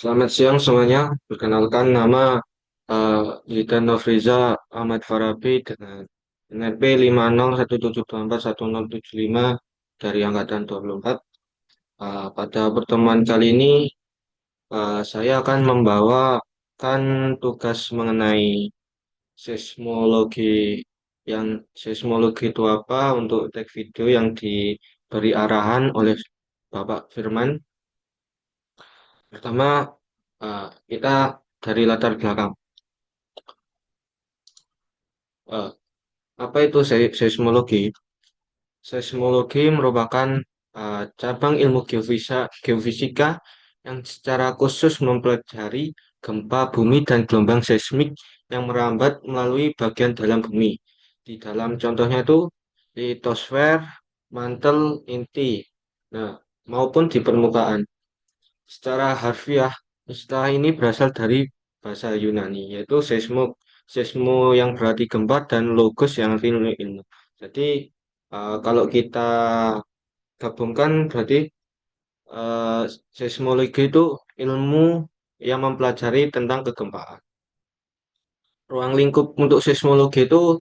Selamat siang semuanya. Perkenalkan nama Zidan Nofriza Ahmad Farabi dengan NRP 5017241075 dari Angkatan 24. Pada pertemuan kali ini saya akan membawakan tugas mengenai seismologi seismologi itu apa untuk tag video yang diberi arahan oleh Bapak Firman. Pertama, kita dari latar belakang. Eh, Apa itu seismologi? Seismologi merupakan cabang ilmu geofisika yang secara khusus mempelajari gempa bumi dan gelombang seismik yang merambat melalui bagian dalam bumi. Di dalam contohnya itu litosfer, mantel, inti, nah, maupun di permukaan. Secara harfiah, istilah ini berasal dari bahasa Yunani, yaitu seismo yang berarti gempa dan logos yang artinya ilmu. Jadi kalau kita gabungkan berarti eh, seismologi itu ilmu yang mempelajari tentang kegempaan. Ruang lingkup untuk seismologi itu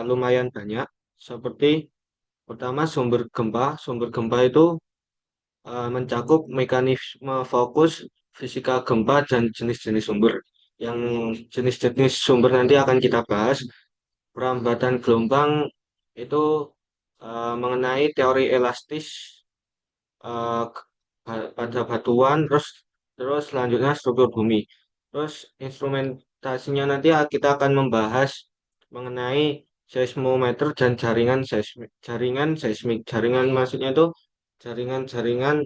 lumayan banyak. Seperti pertama sumber gempa. Sumber gempa itu mencakup mekanisme fokus, fisika gempa, dan jenis-jenis sumber. Yang jenis-jenis sumber nanti akan kita bahas. Perambatan gelombang itu mengenai teori elastis eh, pada batuan, terus terus selanjutnya struktur bumi. Terus instrumentasinya nanti kita akan membahas mengenai seismometer dan jaringan seismik. Jaringan maksudnya itu jaringan-jaringan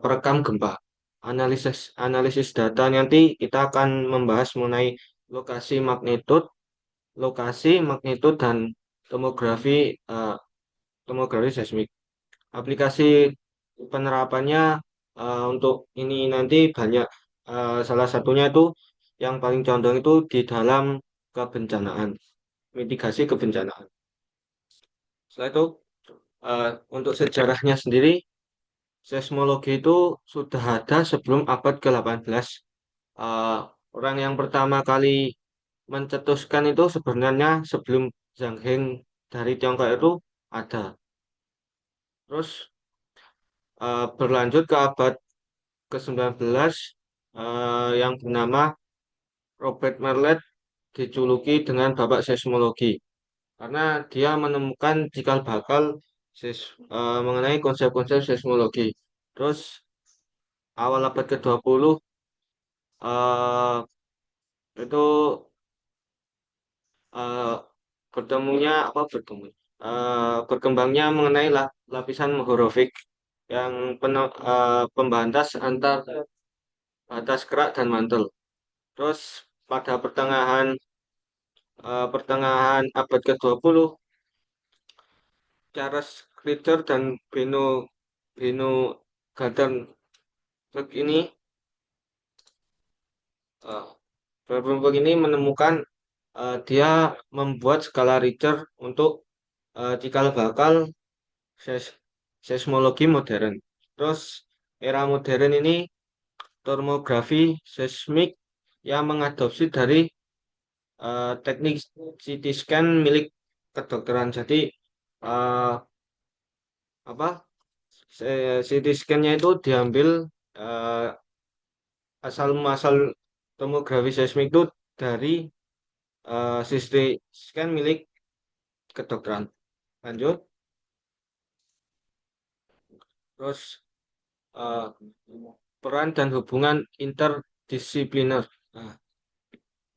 perekam gempa. Analisis analisis data nanti kita akan membahas mengenai lokasi magnitud, dan tomografi eh, tomografi seismik. Aplikasi penerapannya untuk ini nanti banyak. Salah satunya itu yang paling condong itu di dalam kebencanaan, mitigasi kebencanaan. Setelah itu untuk sejarahnya sendiri, seismologi itu sudah ada sebelum abad ke-18. Eh, Orang yang pertama kali mencetuskan itu sebenarnya sebelum Zhang Heng dari Tiongkok itu ada. Terus berlanjut ke abad ke-19 yang bernama Robert Merlet dijuluki dengan Bapak Seismologi karena dia menemukan cikal bakal mengenai konsep-konsep seismologi. Terus awal abad ke-20 eh, itu eh, bertemunya apa bertemu berkembangnya mengenai lapisan mohorovik yang pembatas antar batas kerak dan mantel. Terus pada pertengahan abad ke-20, Charles Richter dan Beno Gardner ini eh, kelompok ini menemukan dia membuat skala Richter untuk cikal bakal seis- seismologi modern. Terus era modern ini tomografi seismik yang mengadopsi dari teknik CT scan milik kedokteran. Jadi eh, apa CT scan-nya itu diambil eh, asal muasal tomografi seismik itu dari CT scan milik kedokteran. Lanjut, terus eh, peran dan hubungan interdisipliner. Nah,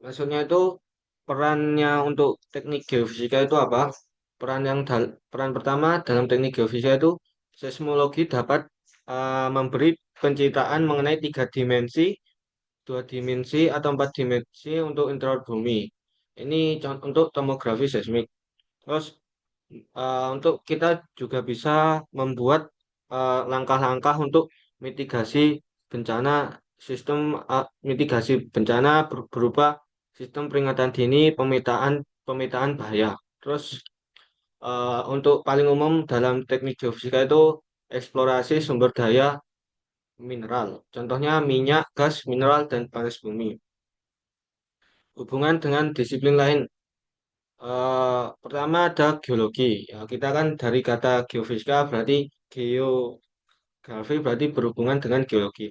maksudnya itu perannya untuk teknik geofisika itu apa? Peran pertama dalam teknik geofisika itu seismologi dapat memberi pencitraan mengenai tiga dimensi, dua dimensi atau empat dimensi untuk interior bumi. Ini contoh untuk tomografi seismik. Terus untuk kita juga bisa membuat langkah-langkah untuk mitigasi bencana, sistem mitigasi bencana berupa sistem peringatan dini, pemetaan pemetaan bahaya. Terus untuk paling umum dalam teknik geofisika itu eksplorasi sumber daya mineral. Contohnya minyak, gas, mineral, dan panas bumi. Hubungan dengan disiplin lain. Pertama ada geologi. Ya, kita kan dari kata geofisika berarti geografi berarti berhubungan dengan geologi.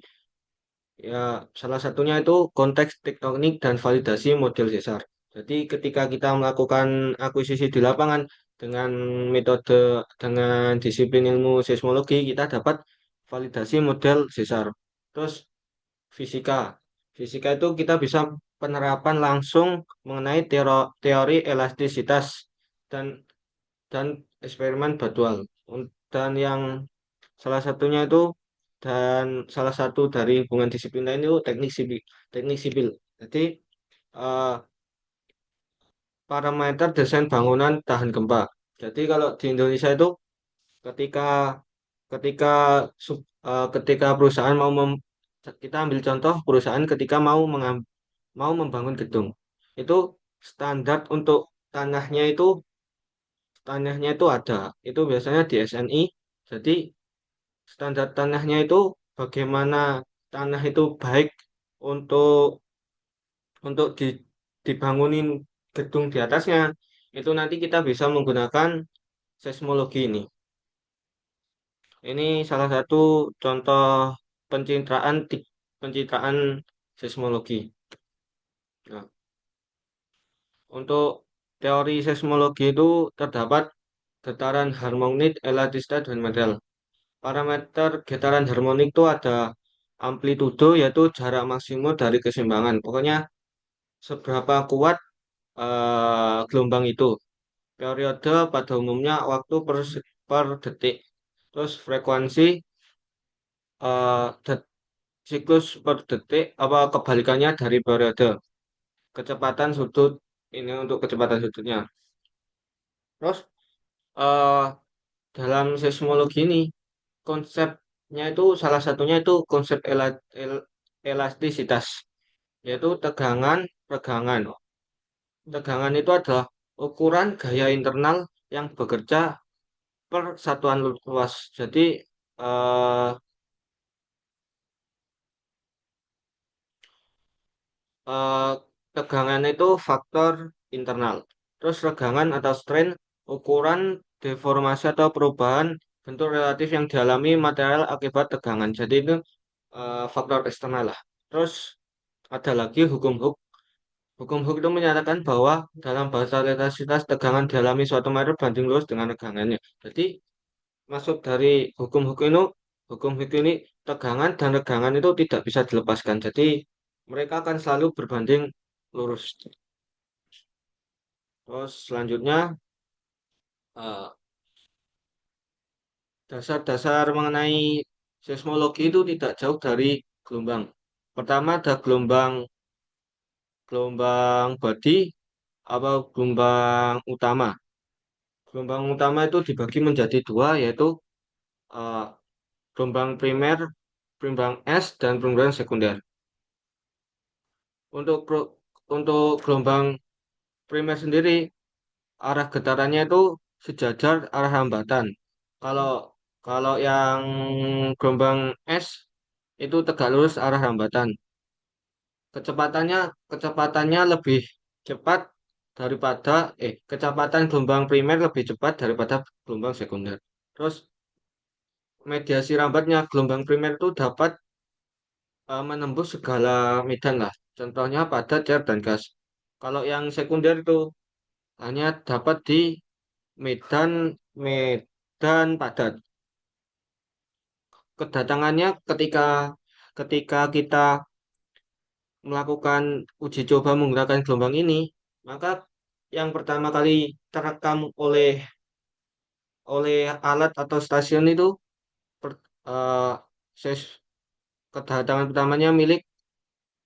Ya, salah satunya itu konteks tektonik dan validasi model sesar. Jadi ketika kita melakukan akuisisi di lapangan dengan metode dengan disiplin ilmu seismologi, kita dapat validasi model sesar. Terus fisika. Fisika itu kita bisa penerapan langsung mengenai teori elastisitas dan dan eksperimen batual. Dan yang salah satunya itu dan salah satu dari hubungan disiplin lain itu teknik sipil. Teknik sipil. Jadi eh, parameter desain bangunan tahan gempa. Jadi kalau di Indonesia itu ketika ketika ketika perusahaan kita ambil contoh perusahaan ketika mau membangun gedung itu standar untuk tanahnya itu tanahnya itu ada itu biasanya di SNI. Jadi standar tanahnya itu bagaimana tanah itu baik untuk dibangunin gedung di atasnya. Itu nanti kita bisa menggunakan seismologi ini. Ini salah satu contoh pencitraan pencitraan seismologi. Nah, untuk teori seismologi itu terdapat getaran harmonik, elastis dan material. Parameter getaran harmonik itu ada amplitudo yaitu jarak maksimum dari keseimbangan. Pokoknya seberapa kuat gelombang itu. Periode pada umumnya waktu per detik. Terus frekuensi eh, siklus per detik apa kebalikannya dari periode. Kecepatan sudut ini untuk kecepatan sudutnya. Terus eh, dalam seismologi ini konsepnya itu salah satunya itu konsep elastisitas yaitu regangan. Tegangan itu adalah ukuran gaya internal yang bekerja per satuan luas. Jadi eh, eh, tegangan itu faktor internal. Terus regangan atau strain ukuran deformasi atau perubahan bentuk relatif yang dialami material akibat tegangan. Jadi itu faktor eksternal lah. Terus ada lagi hukum Hooke. Hukum Hooke itu menyatakan bahwa dalam bahasa relativitas tegangan dialami suatu material banding lurus dengan regangannya. Jadi masuk dari hukum Hooke ini tegangan dan regangan itu tidak bisa dilepaskan. Jadi mereka akan selalu berbanding lurus. Terus selanjutnya eh, dasar-dasar mengenai seismologi itu tidak jauh dari gelombang. Pertama ada gelombang gelombang body atau gelombang utama. Gelombang utama itu dibagi menjadi dua yaitu eh, gelombang primer, gelombang S dan gelombang sekunder. Untuk untuk gelombang primer sendiri arah getarannya itu sejajar arah hambatan. Kalau kalau yang gelombang S itu tegak lurus arah hambatan. Kecepatannya kecepatannya lebih cepat kecepatan gelombang primer lebih cepat daripada gelombang sekunder. Terus mediasi rambatnya gelombang primer itu dapat menembus segala medan lah. Contohnya padat, cair, dan gas. Kalau yang sekunder itu hanya dapat di medan medan padat. Kedatangannya ketika kita melakukan uji coba menggunakan gelombang ini, maka yang pertama kali terekam oleh alat atau stasiun itu per, eh, ses- kedatangan pertamanya milik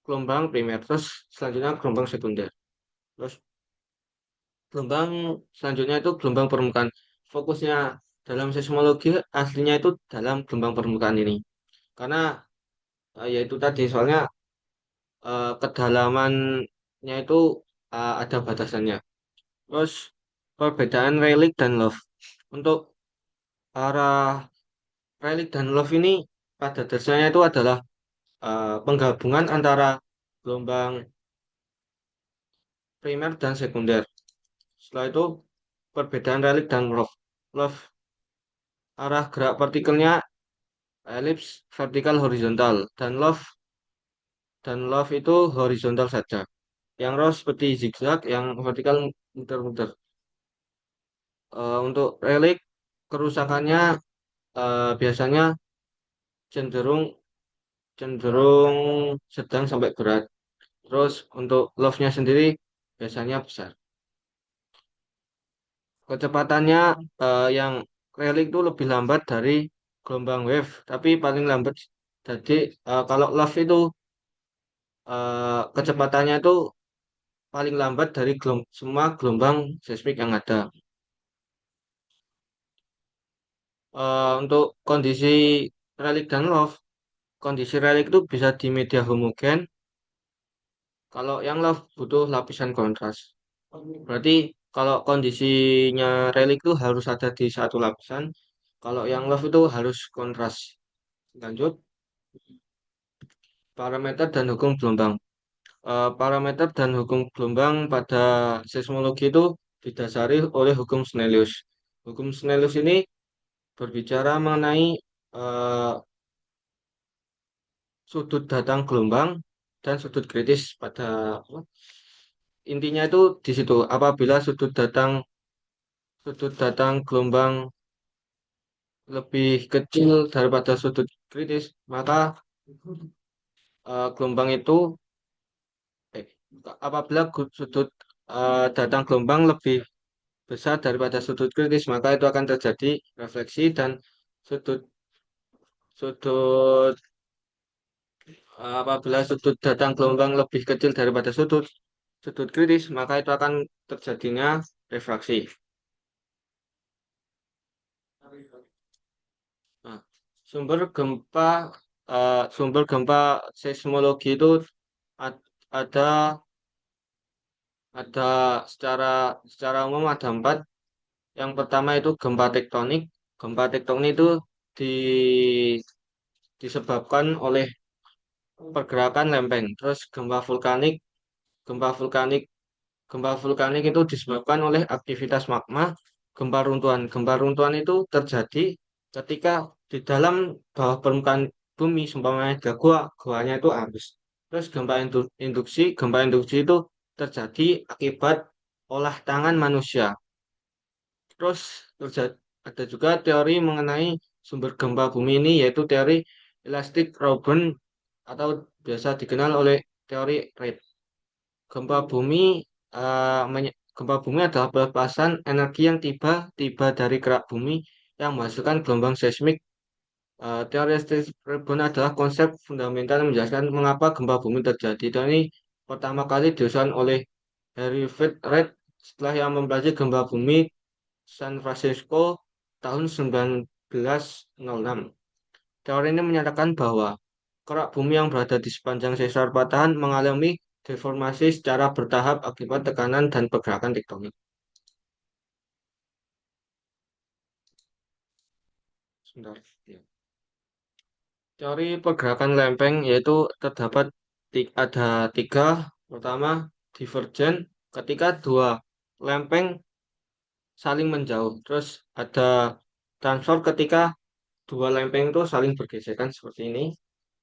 gelombang primer, terus selanjutnya gelombang sekunder. Terus gelombang selanjutnya itu gelombang permukaan. Fokusnya dalam seismologi aslinya itu dalam gelombang permukaan ini. Karena yaitu tadi soalnya kedalamannya itu ada batasannya. Terus perbedaan relic dan love. Untuk arah relic dan love ini pada dasarnya itu adalah penggabungan antara gelombang primer dan sekunder. Setelah itu perbedaan relik dan love. Love arah gerak partikelnya elips vertikal horizontal dan love itu horizontal saja. Yang row seperti zigzag, yang vertikal muter-muter. Untuk relik kerusakannya biasanya cenderung cenderung sedang sampai berat. Terus untuk love-nya sendiri biasanya besar. Kecepatannya yang relik itu lebih lambat dari gelombang wave, tapi paling lambat. Jadi kalau love itu kecepatannya itu paling lambat dari semua gelombang seismik yang ada. Untuk kondisi relik dan love, kondisi relik itu bisa di media homogen. Kalau yang love butuh lapisan kontras. Berarti kalau kondisinya relik itu harus ada di satu lapisan. Kalau yang love itu harus kontras. Lanjut, parameter dan hukum gelombang. Parameter dan hukum gelombang pada seismologi itu didasari oleh hukum Snellius. Hukum Snellius ini berbicara mengenai eh, sudut datang gelombang dan sudut kritis pada apa? Intinya itu di situ. Apabila sudut datang gelombang lebih kecil daripada sudut kritis, maka gelombang itu eh, apabila sudut datang gelombang lebih besar daripada sudut kritis, maka itu akan terjadi refleksi dan sudut sudut apabila sudut datang gelombang lebih kecil daripada sudut kritis, maka itu akan terjadinya refraksi. Nah, sumber gempa sumber gempa seismologi itu ad- ada ada secara secara umum ada empat. Yang pertama itu gempa tektonik. Gempa tektonik itu di, disebabkan oleh pergerakan lempeng. Terus gempa vulkanik, gempa vulkanik itu disebabkan oleh aktivitas magma. Gempa runtuhan, gempa runtuhan itu terjadi ketika di dalam bawah permukaan bumi, seumpamanya ada gua, guanya itu habis. Terus gempa induksi itu terjadi akibat olah tangan manusia. Terus terjadi ada juga teori mengenai sumber gempa bumi ini yaitu teori elastic Rauben atau biasa dikenal oleh teori rate. Gempa bumi gempa bumi adalah pelepasan energi yang tiba-tiba dari gerak bumi yang menghasilkan gelombang seismik. Teori elastic Rauben adalah konsep fundamental yang menjelaskan mengapa gempa bumi terjadi. Dan ini pertama kali diusahakan oleh Harry Reid setelah yang mempelajari gempa bumi San Francisco tahun 1906. Teori ini menyatakan bahwa kerak bumi yang berada di sepanjang sesar patahan mengalami deformasi secara bertahap akibat tekanan dan pergerakan tektonik. Sebentar. Ya. Teori pergerakan lempeng yaitu terdapat ada tiga. Pertama, divergen ketika dua lempeng saling menjauh. Terus ada transfer ketika dua lempeng itu saling bergesekan seperti ini.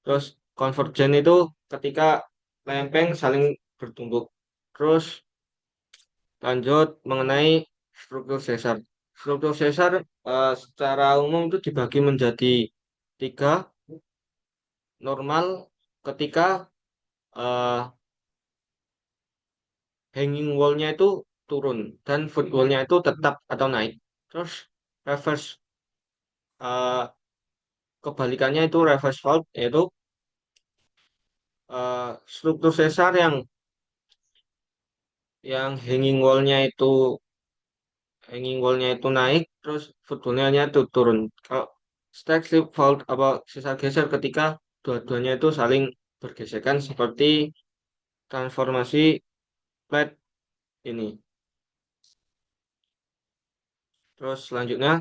Terus konvergen itu ketika lempeng saling bertumbuk. Terus lanjut mengenai struktur sesar. Struktur sesar secara umum itu dibagi menjadi tiga. Normal ketika eh, hanging wall-nya itu turun dan foot wall-nya itu tetap atau naik. Terus reverse eh, kebalikannya itu reverse fault yaitu struktur sesar yang hanging wall-nya itu naik terus footballnya itu turun. Kalau stack slip fault apa sisa geser ketika dua-duanya itu saling bergesekan seperti transformasi plate ini. Terus selanjutnya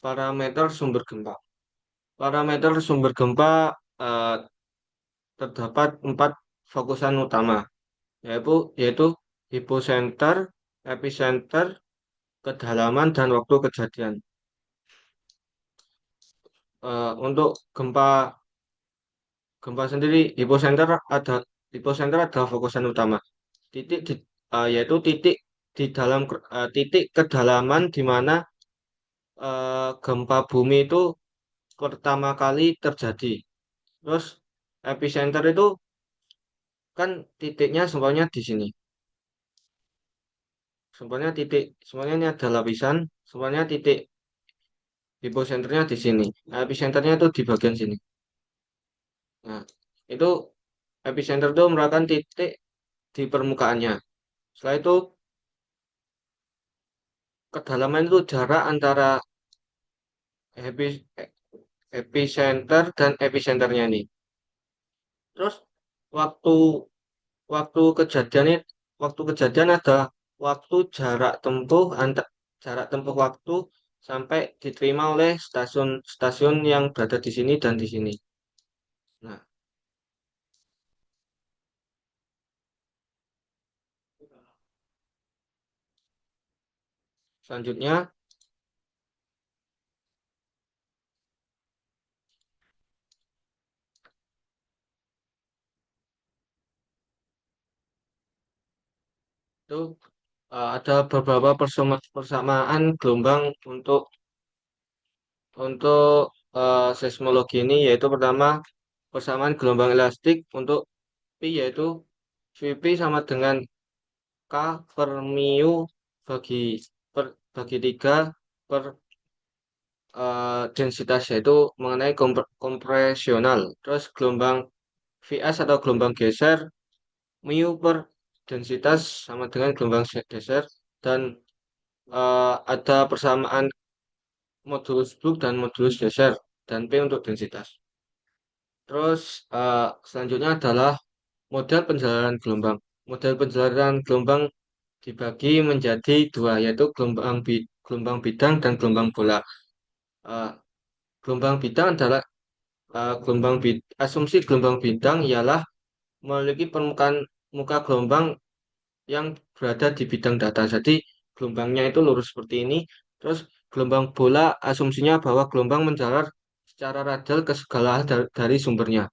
parameter sumber gempa. parameter sumber gempa eh, terdapat empat fokusan utama, yaitu hipocenter, epicenter, kedalaman, dan waktu kejadian. Untuk gempa gempa sendiri, hipocenter adalah fokusan utama. Yaitu titik kedalaman di mana gempa bumi itu pertama kali terjadi. Terus epicenter itu kan titiknya semuanya di sini. Semuanya ini ada lapisan, semuanya titik hiposenternya di sini. Nah, epicenternya itu di bagian sini. Nah, itu epicenter itu merupakan titik di permukaannya. Setelah itu kedalaman itu jarak antara epi- epicenter dan epicenternya ini. Terus waktu waktu kejadian ini, waktu kejadian ada waktu jarak tempuh waktu sampai diterima oleh stasiun-stasiun yang berada di sini dan di sini. Nah, selanjutnya itu ada beberapa persamaan gelombang untuk seismologi ini, yaitu pertama persamaan gelombang elastik untuk P, yaitu VP sama dengan K per mu bagi bagi 3 per densitas, yaitu mengenai kompresional. Terus gelombang Vs atau gelombang geser mu per densitas sama dengan gelombang geser, dan ada persamaan modulus Brooke dan modulus geser, dan P untuk densitas. Terus selanjutnya adalah model penjalanan gelombang. Model penjalanan gelombang dibagi menjadi dua, yaitu gelombang bidang dan gelombang bola. Eh, Gelombang bidang adalah asumsi gelombang bidang ialah memiliki permukaan muka gelombang yang berada di bidang data. Jadi gelombangnya itu lurus seperti ini. Terus gelombang bola asumsinya bahwa gelombang menjalar secara radial ke segala hal dari sumbernya.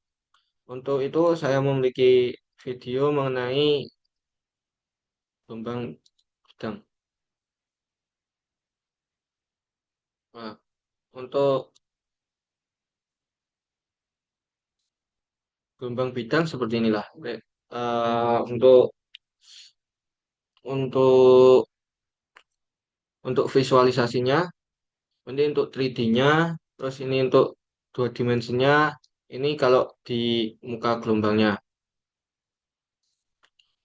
Untuk itu saya memiliki video mengenai gelombang bidang. Nah, untuk gelombang bidang seperti inilah. Oke. Untuk untuk visualisasinya, ini untuk 3D-nya, terus ini untuk dua dimensinya, ini kalau di muka gelombangnya.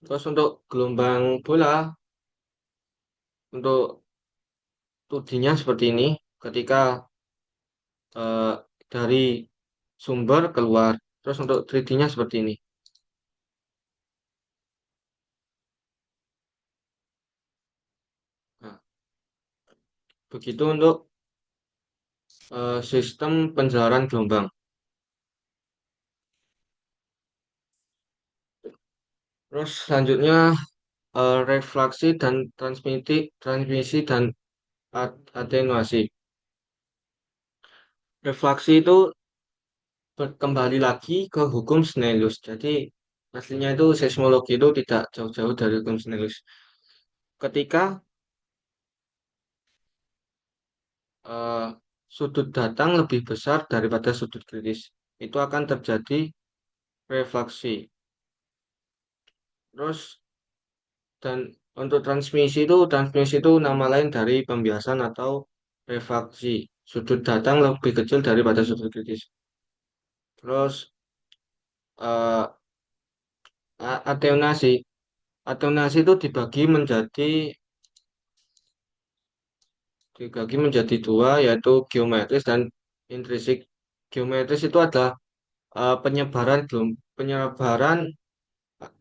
Terus untuk gelombang bola, untuk 2D-nya seperti ini, ketika eh, dari sumber keluar. Terus untuk 3D-nya seperti ini. Nah, begitu untuk sistem penjelaran gelombang. Terus selanjutnya refleksi dan transmisi dan atenuasi. Refleksi itu kembali lagi ke hukum Snellius. Jadi aslinya itu seismologi itu tidak jauh-jauh dari hukum Snellius. Ketika eh, sudut datang lebih besar daripada sudut kritis, itu akan terjadi refleksi. Terus dan untuk transmisi itu nama lain dari pembiasan atau refraksi. Sudut datang lebih kecil daripada sudut kritis. Terus eh, atenuasi. Atenuasi itu dibagi menjadi dua, yaitu geometris dan intrinsik. Geometris itu adalah penyebaran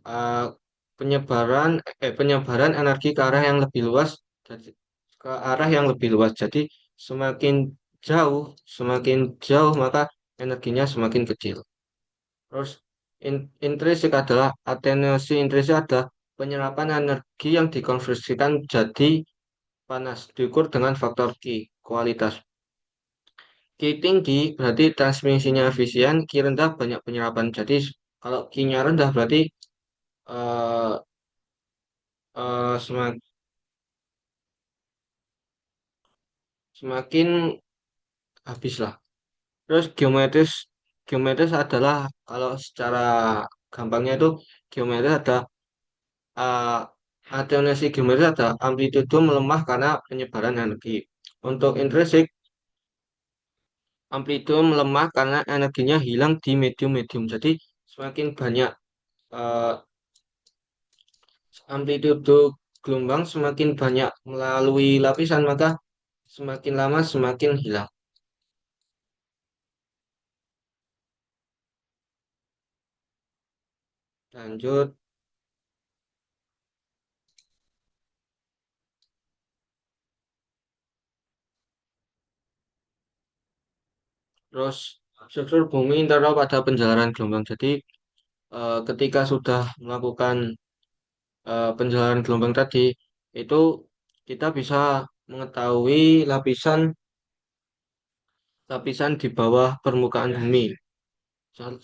eh, penyebaran energi ke arah yang lebih luas, ke arah yang lebih luas. Jadi semakin jauh, semakin jauh maka energinya semakin kecil. Terus intrinsik adalah atenuasi intrinsik adalah penyerapan energi yang dikonversikan jadi panas diukur dengan faktor Q, kualitas. Q tinggi berarti transmisinya efisien, Q rendah banyak penyerapan. Jadi kalau Q-nya rendah berarti eh, semakin habis lah. Terus geometris adalah kalau secara gampangnya itu geometris ada uh, atenuasi geometris ada amplitudo melemah karena penyebaran energi. Untuk intrinsik amplitudo melemah karena energinya hilang di medium-medium. Jadi semakin banyak uh, amplitudo gelombang semakin banyak melalui lapisan maka semakin lama semakin hilang. Lanjut, terus struktur bumi internal pada penjalaran gelombang. Jadi ketika sudah melakukan penjalaran gelombang tadi, itu kita bisa mengetahui lapisan lapisan di bawah permukaan bumi.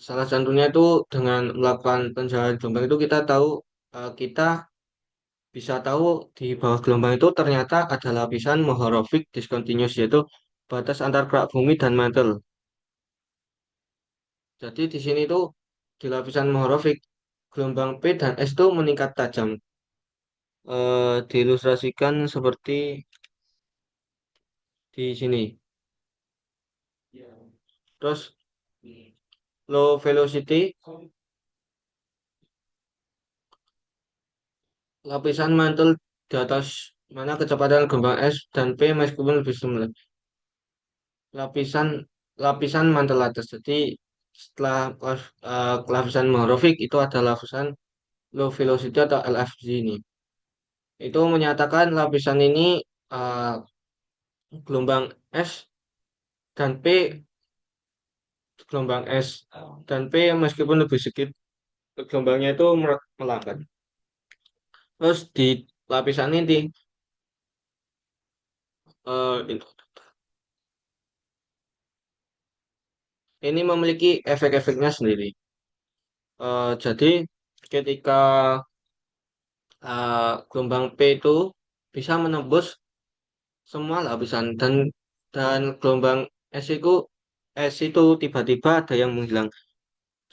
Salah satunya itu dengan melakukan penjalaran gelombang itu kita tahu kita bisa tahu di bawah gelombang itu ternyata ada lapisan Mohorovic discontinuous yaitu batas antar kerak bumi dan mantel. Jadi di sini tuh di lapisan Mohorovic gelombang P dan S itu meningkat tajam. Diilustrasikan seperti di sini. Terus low velocity, lapisan mantel di atas mana kecepatan gelombang S dan P meskipun lebih similar. Lapisan lapisan mantel atas. Jadi setelah lapisan Mohorovic itu ada lapisan low velocity atau LFG ini. Itu menyatakan lapisan ini uh, gelombang S dan P gelombang S dan P meskipun lebih sedikit gelombangnya itu melambat. Terus di lapisan ini ini memiliki efek-efeknya sendiri. Jadi ketika gelombang P itu bisa menembus semua lapisan dan gelombang S itu tiba-tiba ada yang menghilang.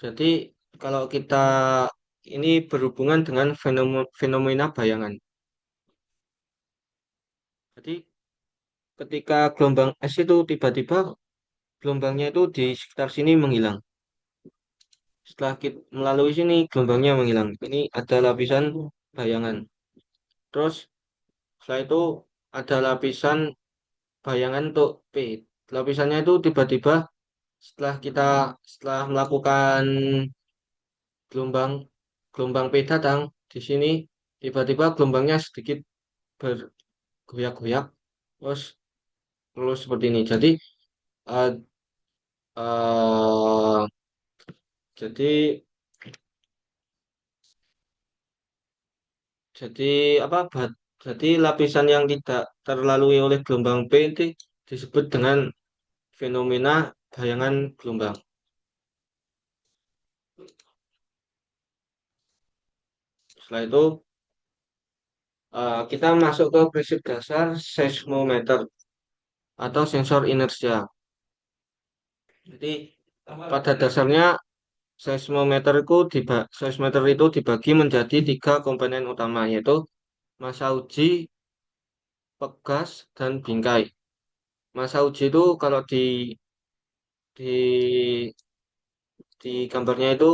Jadi kalau kita ini berhubungan dengan fenomena bayangan. Jadi ketika gelombang S itu tiba-tiba gelombangnya itu di sekitar sini menghilang. Setelah kita melalui sini gelombangnya menghilang. Ini ada lapisan bayangan. Terus setelah itu ada lapisan bayangan untuk P. Lapisannya itu tiba-tiba setelah melakukan gelombang gelombang P datang di sini tiba-tiba gelombangnya sedikit bergoyak-goyak terus terus seperti ini. Eh, eh, jadi Jadi apa? Jadi lapisan yang tidak terlalui oleh gelombang P itu disebut dengan fenomena bayangan gelombang. Setelah itu kita masuk ke prinsip dasar seismometer atau sensor inersia. Jadi pada dasarnya seismometer itu dibagi menjadi tiga komponen utama yaitu massa uji, pegas, dan bingkai. Massa uji itu kalau di di gambarnya itu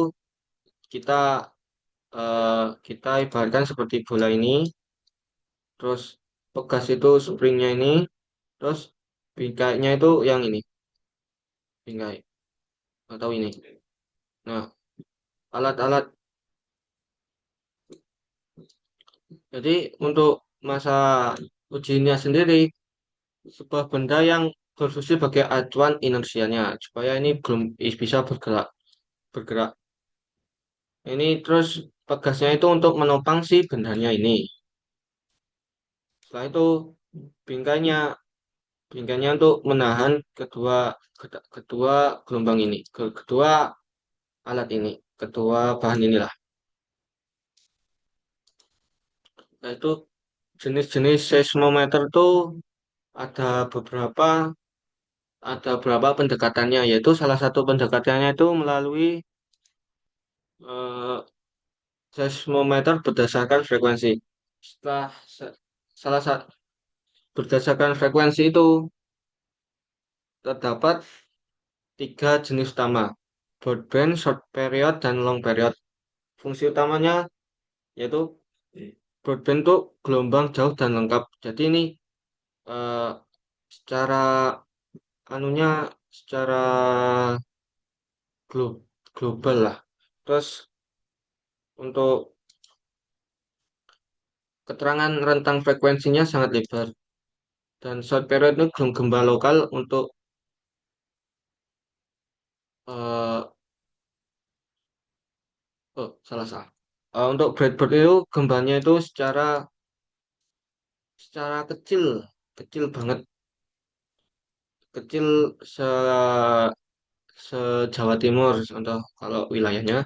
kita kita ibaratkan seperti bola ini, terus pegas itu springnya ini, terus bingkainya itu yang ini, bingkai atau ini. Nah, alat-alat. Jadi untuk masa ujinya sendiri, sebuah benda yang berfungsi sebagai acuan inersianya supaya ini belum bisa bergerak bergerak. Ini terus pegasnya itu untuk menopang si bendanya ini. Setelah itu bingkainya bingkainya untuk menahan kedua gelombang ini, kedua alat ini, kedua bahan inilah. Nah, itu jenis-jenis seismometer itu ada beberapa ada beberapa pendekatannya, yaitu salah satu pendekatannya itu melalui eh, seismometer berdasarkan frekuensi. Setelah se- salah satu berdasarkan frekuensi itu terdapat tiga jenis utama, broadband, short period, dan long period. Fungsi utamanya yaitu broadband itu gelombang jauh dan lengkap. Jadi ini eh, secara anunya secara global lah. Terus untuk keterangan rentang frekuensinya sangat lebar dan short period itu gempa lokal untuk eh, oh salah salah. Untuk breadboard itu gempanya itu secara secara kecil kecil banget kecil se se-Jawa Timur contoh kalau wilayahnya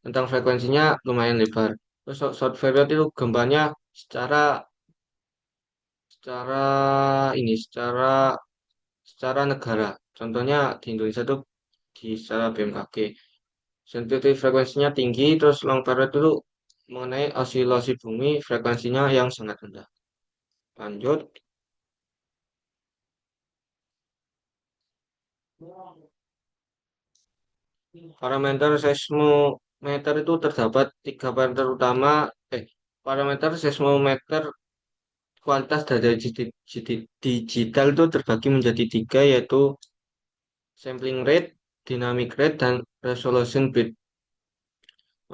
tentang frekuensinya lumayan lebar. Terus short period itu gempanya secara secara ini secara negara. Contohnya di Indonesia tuh di secara BMKG. Sensitivity frekuensinya tinggi, terus long period itu mengenai osilasi bumi frekuensinya yang sangat rendah. Lanjut, parameter seismometer itu terdapat tiga parameter utama. Eh, parameter seismometer kualitas data digital itu terbagi menjadi tiga, yaitu sampling rate, dynamic rate, dan resolution bit.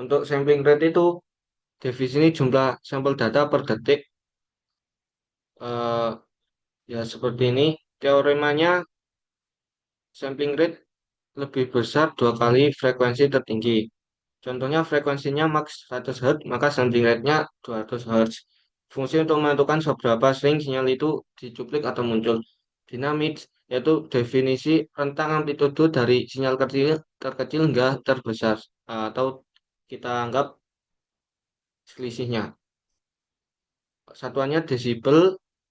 Untuk sampling rate itu definisi jumlah sampel data per detik. eh, Ya seperti ini. Teoremanya sampling rate lebih besar dua kali frekuensi tertinggi. Contohnya frekuensinya max 100 Hz, maka sampling rate-nya 200 Hz. Fungsi untuk menentukan seberapa sering sinyal itu dicuplik atau muncul. Dinamis, yaitu definisi rentang amplitudo dari sinyal kecil terkecil hingga terbesar, atau kita anggap selisihnya. Satuannya desibel,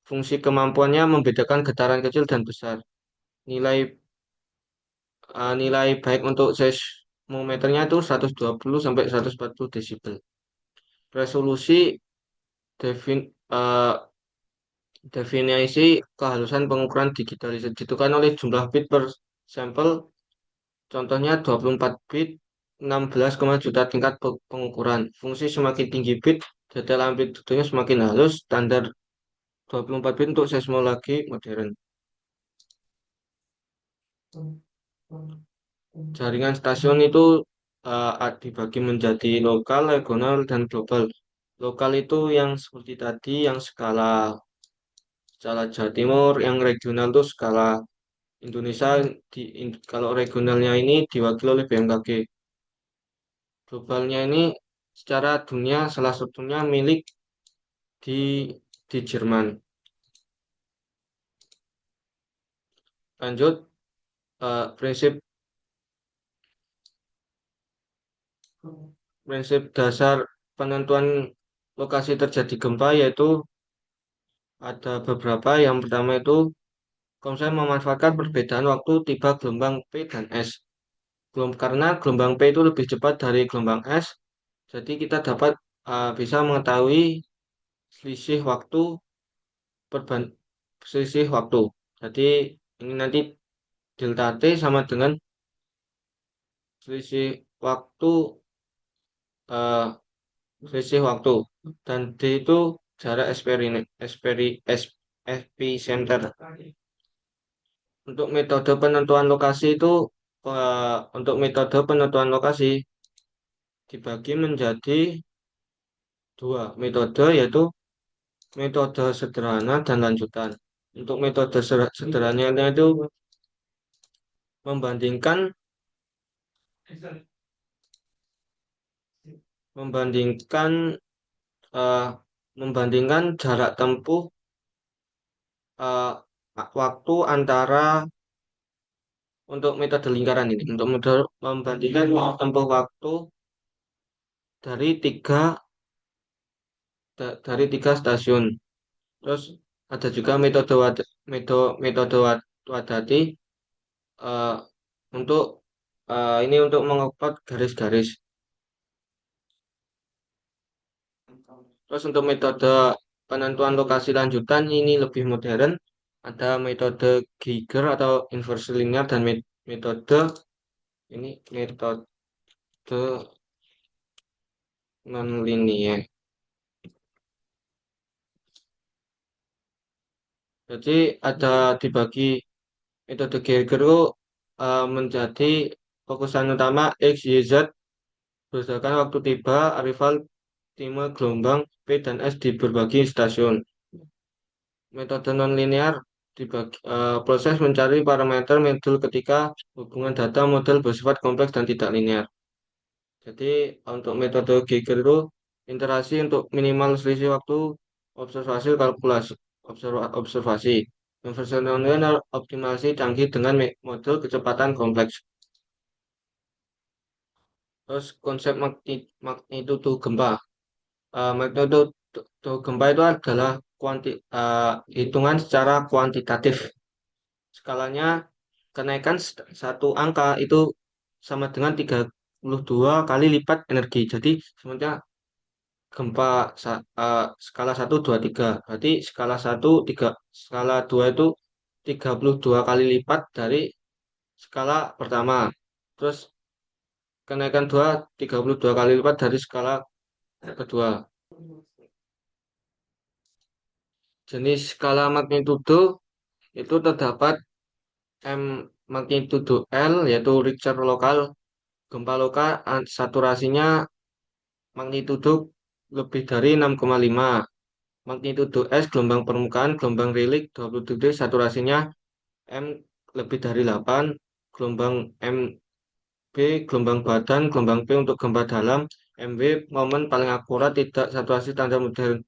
fungsi kemampuannya membedakan getaran kecil dan besar. Nilai nilai baik untuk seismometernya itu 120 sampai 140 desibel. Resolusi defin, eh, definisi kehalusan pengukuran digital ditentukan oleh jumlah bit per sampel. Contohnya 24 bit, 16, juta tingkat pengukuran. Fungsi semakin tinggi bit, detail amplitudenya semakin halus. Standar 24 bit untuk seismologi modern. Jaringan stasiun itu dibagi menjadi lokal, regional, dan global. Lokal itu yang seperti tadi, yang skala Jawa Timur, yang regional itu skala Indonesia. Kalau regionalnya ini diwakili oleh BMKG. Globalnya ini secara dunia salah satunya milik di di Jerman. Lanjut, prinsip prinsip dasar penentuan lokasi terjadi gempa yaitu ada beberapa. Yang pertama itu kalau saya memanfaatkan perbedaan waktu tiba gelombang P dan S. Karena gelombang P itu lebih cepat dari gelombang S, jadi kita dapat bisa mengetahui selisih waktu perban selisih waktu. Jadi ini nanti delta T sama dengan selisih waktu eh, selisih waktu dan D itu jarak epicenter. Untuk metode penentuan lokasi dibagi menjadi dua metode, yaitu metode sederhana dan lanjutan. Untuk metode sederhananya itu membandingkan membandingkan eh, membandingkan jarak tempuh eh, waktu antara untuk metode lingkaran ini untuk metode membandingkan tempuh waktu dari tiga stasiun. Terus ada juga metode Wadati eh, untuk ini untuk mengukur garis-garis. Terus untuk metode penentuan lokasi lanjutan ini lebih modern. Ada metode Geiger atau inversi linear dan metode ini metode non-linear. Jadi ada dibagi metode Geiger itu menjadi fokusan utama X, Y, Z berdasarkan waktu tiba, arrival, time, gelombang, P, dan S di berbagai stasiun. Metode nonlinear proses mencari parameter modul ketika hubungan data model bersifat kompleks dan tidak linear. Jadi untuk metode Geiger itu interaksi untuk minimal selisih waktu observasi kalkulasi observasi. Inversi nonlinear optimasi canggih dengan model kecepatan kompleks. Terus konsep magnitudo gempa. Magnitudo gempa itu adalah hitungan secara kuantitatif. Skalanya kenaikan satu angka itu sama dengan 32 kali lipat energi. Jadi sebenarnya gempa skala 1, 2, 3. Berarti skala 2 itu 32 kali lipat dari skala pertama. Terus kenaikan 2 32 kali lipat dari skala kedua. Jenis skala magnitudo itu terdapat M magnitudo L yaitu Richter lokal, gempa lokal saturasinya magnitudo lebih dari 6,5. Magnitudo S gelombang permukaan, gelombang relikt 20 degree saturasinya M lebih dari 8. Gelombang MB gelombang badan, gelombang P untuk gempa dalam, MW momen paling akurat tidak saturasi standar modern.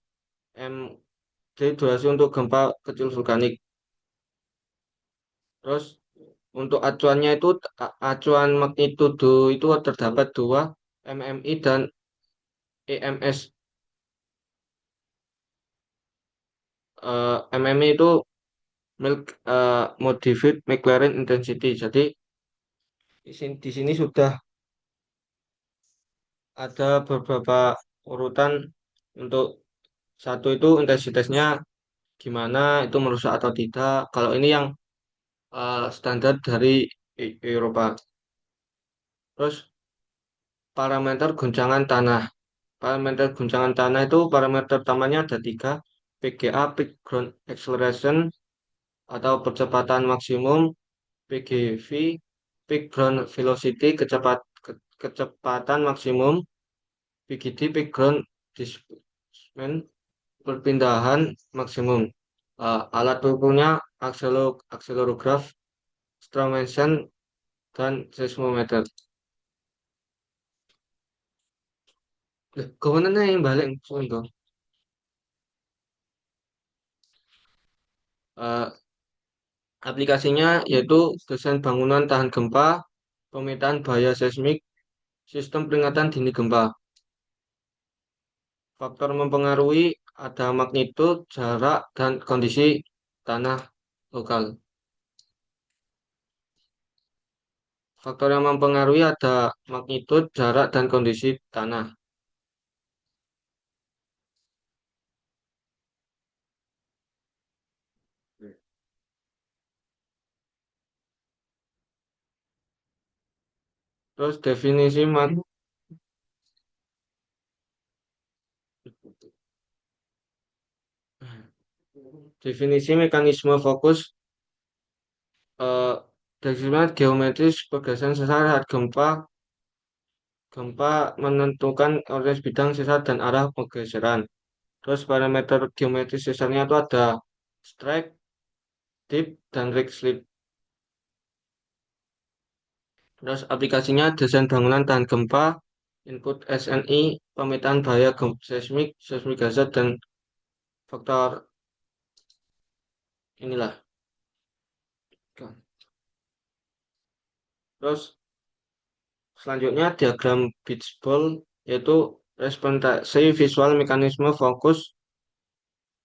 MD durasi untuk gempa kecil vulkanik. Terus untuk acuannya itu acuan magnitudo itu terdapat dua MMI dan EMS. MMI itu Modified McLaren Intensity. Jadi di sini sudah ada beberapa urutan untuk satu itu intensitasnya gimana, itu merusak atau tidak. Kalau ini yang standar dari Eropa. Terus parameter guncangan tanah. Parameter guncangan tanah itu parameter utamanya ada tiga. PGA, Peak Ground Acceleration atau percepatan maksimum. PGV, Peak Ground Velocity, kecepatan maksimum. PGD, Peak Ground Displacement, perpindahan maksimum. Alat ukurnya akselerograf, Straumensen, dan seismometer. Kewenangan yang balik itu. Eh, Aplikasinya yaitu desain bangunan tahan gempa, pemetaan bahaya seismik, sistem peringatan dini gempa. Faktor mempengaruhi ada magnitud, jarak, dan kondisi tanah lokal. Faktor yang mempengaruhi ada magnitud, jarak, dan kondisi tanah. Terus definisi mekanisme fokus eh, definisi geometris pergerakan sesar saat gempa gempa menentukan orientasi bidang sesar dan arah pergeseran. Terus parameter geometris sesarnya itu ada strike, Deep dan Rick Sleep. Terus aplikasinya desain bangunan tahan gempa, input SNI, pemetaan bahaya seismik, seismik hazard, dan faktor inilah. Terus selanjutnya diagram Beachball yaitu representasi visual mekanisme fokus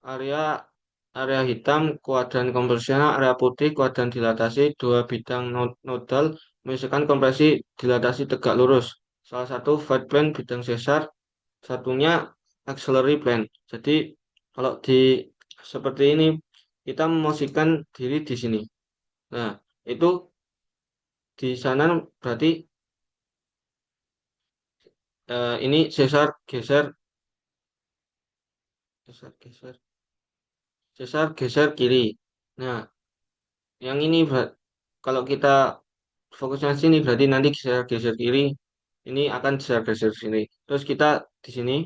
area area hitam kuadran kompresional, area putih kuadran dilatasi, dua bidang nodal misalkan kompresi dilatasi tegak lurus. Salah satu flight plane bidang sesar, satunya auxiliary plane. Jadi kalau di seperti ini kita memosisikan diri di sini. Nah, itu di sana berarti ini sesar geser geser geser sesar geser kiri. Nah, yang ini kalau kita fokusnya sini berarti nanti geser geser kiri. Ini akan geser geser sini. Terus kita di sini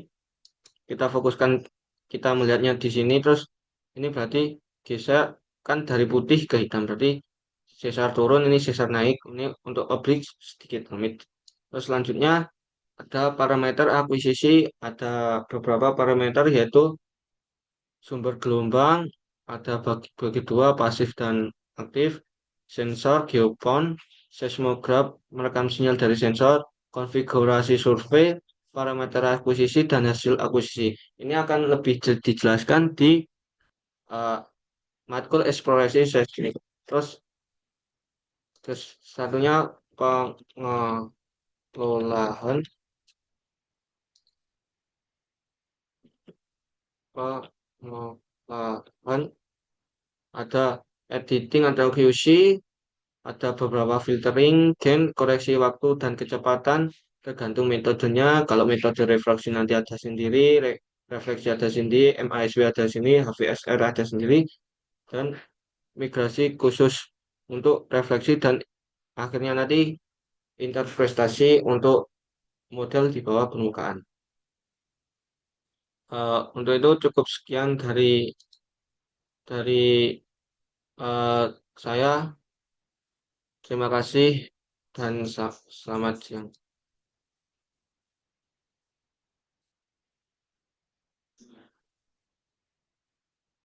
kita fokuskan kita melihatnya di sini terus ini berarti geser kan dari putih ke hitam berarti sesar turun ini sesar naik ini untuk oblik sedikit rumit. Terus selanjutnya ada parameter akuisisi ada beberapa parameter yaitu sumber gelombang ada bagi dua pasif dan aktif, sensor geopon, seismograf merekam sinyal dari sensor, konfigurasi survei, parameter akuisisi dan hasil akuisisi. Ini akan lebih dijelaskan di uh, matkul eksplorasi seismik. Terus, terus satunya pengelolaan pengelolaan ada editing, ada QC, ada beberapa filtering, gain, koreksi waktu dan kecepatan, tergantung metodenya. Kalau metode refraksi nanti ada sendiri, refleksi ada sendiri, MASW ada sini, HVSR ada sendiri, dan migrasi khusus untuk refleksi dan akhirnya nanti interpretasi untuk model di bawah permukaan. Untuk itu cukup sekian dari saya. Terima kasih dan selamat siang.